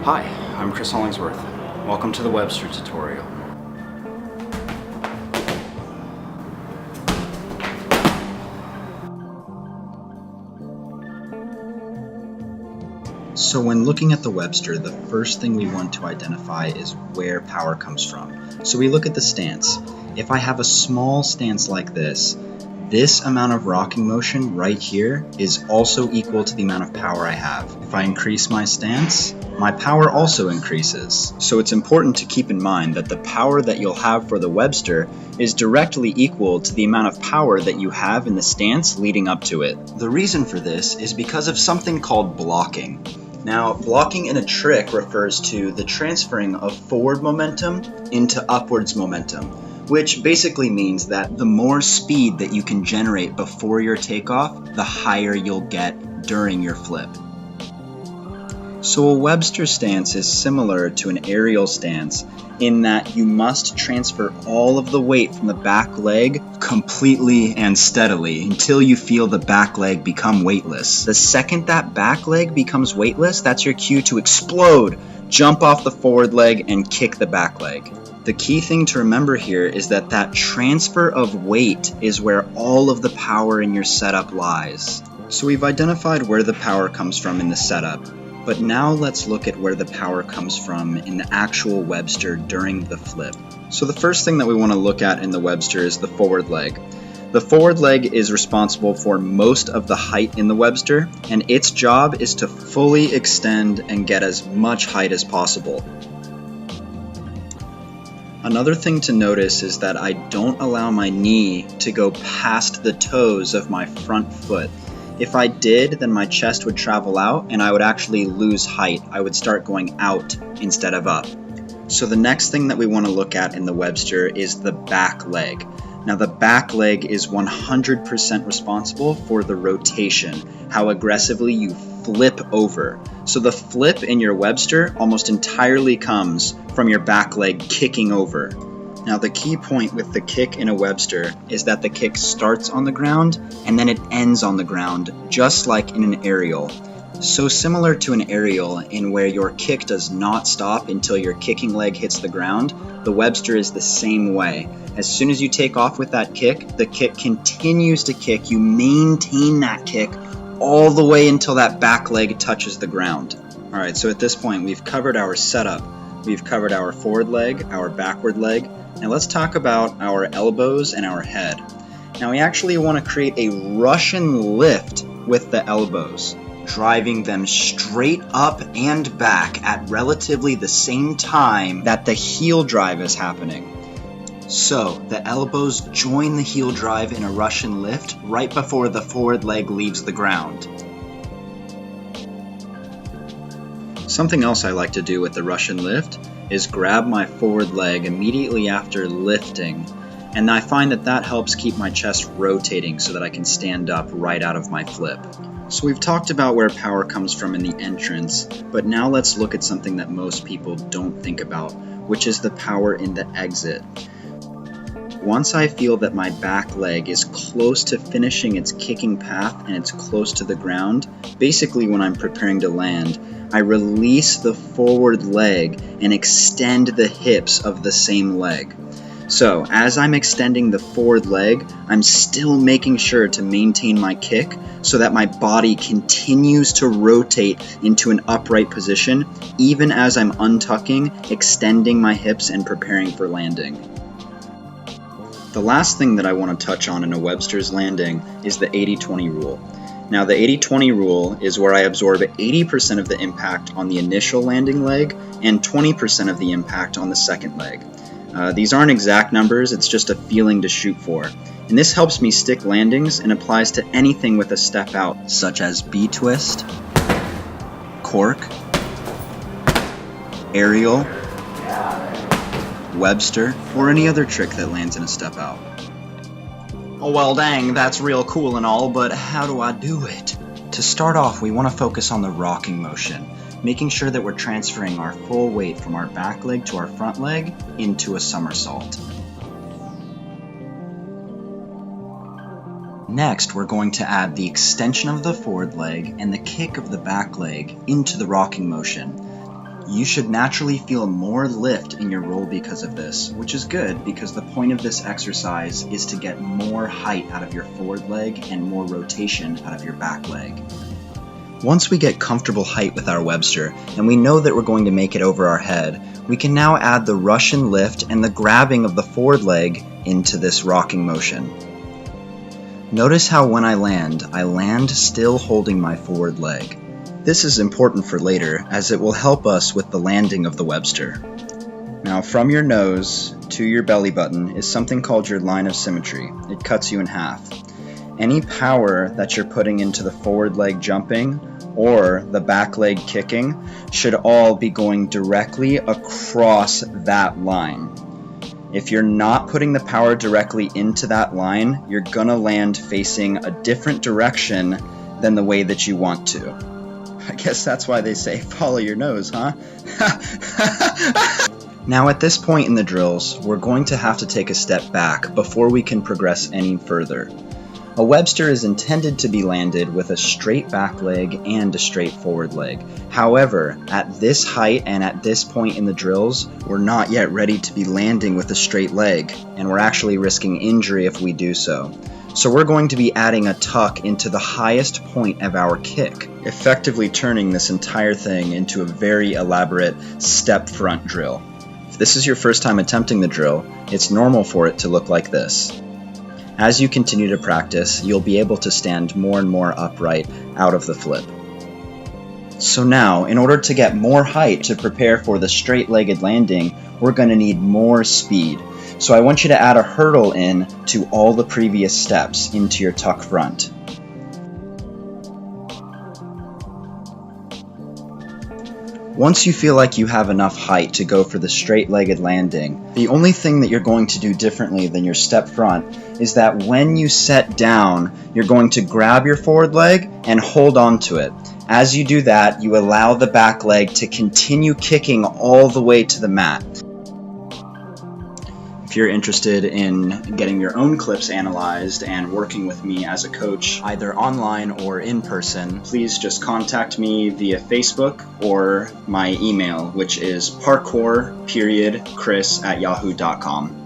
Hi, I'm Chris Hollingsworth. Welcome to the Webster tutorial. So when looking at the Webster, the first thing we want to identify is where power comes from. So we look at the stance. If I have a small stance like this amount of rocking motion right here is also equal to the amount of power I have. If I increase my stance, my power also increases. So it's important to keep in mind that the power that you'll have for the Webster is directly equal to the amount of power that you have in the stance leading up to it. The reason for this is because of something called blocking. Now, blocking in a trick refers to the transferring of forward momentum into upwards momentum, which basically means that the more speed that you can generate before your takeoff, the higher you'll get during your flip. So a Webster stance is similar to an aerial stance in that you must transfer all of the weight from the back leg completely and steadily until you feel the back leg become weightless. The second that back leg becomes weightless, that's your cue to explode, jump off the forward leg, and kick the back leg. The key thing to remember here is that transfer of weight is where all of the power in your setup lies. So we've identified where the power comes from in the setup, but now let's look at where the power comes from in the actual Webster during the flip. So the first thing that we want to look at in the Webster is the forward leg. The forward leg is responsible for most of the height in the Webster, and its job is to fully extend and get as much height as possible. Another thing to notice is that I don't allow my knee to go past the toes of my front foot. If I did, then my chest would travel out and I would actually lose height. I would start going out instead of up. So the next thing that we want to look at in the Webster is the back leg. Now the back leg is 100% responsible for the rotation, how aggressively you flip over. So the flip in your Webster almost entirely comes from your back leg kicking over. Now the key point with the kick in a Webster is that the kick starts on the ground and then it ends on the ground, just like in an aerial. So similar to an aerial in where your kick does not stop until your kicking leg hits the ground, the Webster is the same way. As soon as you take off with that kick, the kick continues to kick. You maintain that kick all the way until that back leg touches the ground. Alright, so at this point we've covered our setup. We've covered our forward leg, our backward leg. Now let's talk about our elbows and our head. Now we actually want to create a Russian lift with the elbows, driving them straight up and back at relatively the same time that the heel drive is happening. So the elbows join the heel drive in a Russian lift right before the forward leg leaves the ground. Something else I like to do with the Russian lift is grab my forward leg immediately after lifting, and I find that helps keep my chest rotating so that I can stand up right out of my flip. So we've talked about where power comes from in the entrance, but now let's look at something that most people don't think about, which is the power in the exit. Once I feel that my back leg is close to finishing its kicking path and it's close to the ground, basically when I'm preparing to land, I release the forward leg and extend the hips of the same leg. So as I'm extending the forward leg, I'm still making sure to maintain my kick so that my body continues to rotate into an upright position even as I'm untucking, extending my hips, and preparing for landing. The last thing that I want to touch on in a Webster's landing is the 80-20 rule. Now the 80-20 rule is where I absorb 80% of the impact on the initial landing leg and 20% of the impact on the second leg. These aren't exact numbers, it's just a feeling to shoot for. And this helps me stick landings and applies to anything with a step out, such as B-twist, cork, aerial, Webster, or any other trick that lands in a step out. Oh well dang, that's real cool and all, but how do I do it? To start off, we want to focus on the rocking motion, making sure that we're transferring our full weight from our back leg to our front leg into a somersault. Next, we're going to add the extension of the forward leg and the kick of the back leg into the rocking motion. You should naturally feel more lift in your roll because of this, which is good because the point of this exercise is to get more height out of your forward leg and more rotation out of your back leg. Once we get comfortable height with our Webster, and we know that we're going to make it over our head, we can now add the Russian lift and the grabbing of the forward leg into this rocking motion. Notice how when I land still holding my forward leg. This is important for later, as it will help us with the landing of the Webster. Now, from your nose to your belly button is something called your line of symmetry. It cuts you in half. Any power that you're putting into the forward leg jumping or the back leg kicking should all be going directly across that line. If you're not putting the power directly into that line, you're gonna land facing a different direction than the way that you want to. I guess that's why they say follow your nose, huh? Now at this point in the drills, we're going to have to take a step back before we can progress any further. A Webster is intended to be landed with a straight back leg and a straight forward leg. However, at this height and at this point in the drills, we're not yet ready to be landing with a straight leg, and we're actually risking injury if we do so. So we're going to be adding a tuck into the highest point of our kick, effectively turning this entire thing into a very elaborate step front drill. If this is your first time attempting the drill, it's normal for it to look like this. As you continue to practice, you'll be able to stand more and more upright out of the flip. So now, in order to get more height to prepare for the straight-legged landing, we're going to need more speed. So I want you to add a hurdle in to all the previous steps into your tuck front. Once you feel like you have enough height to go for the straight-legged landing, the only thing that you're going to do differently than your step front is that when you set down, you're going to grab your forward leg and hold on to it. As you do that, you allow the back leg to continue kicking all the way to the mat. If you're interested in getting your own clips analyzed and working with me as a coach, either online or in person, please just contact me via Facebook or my email, which is parkour.chris@yahoo.com.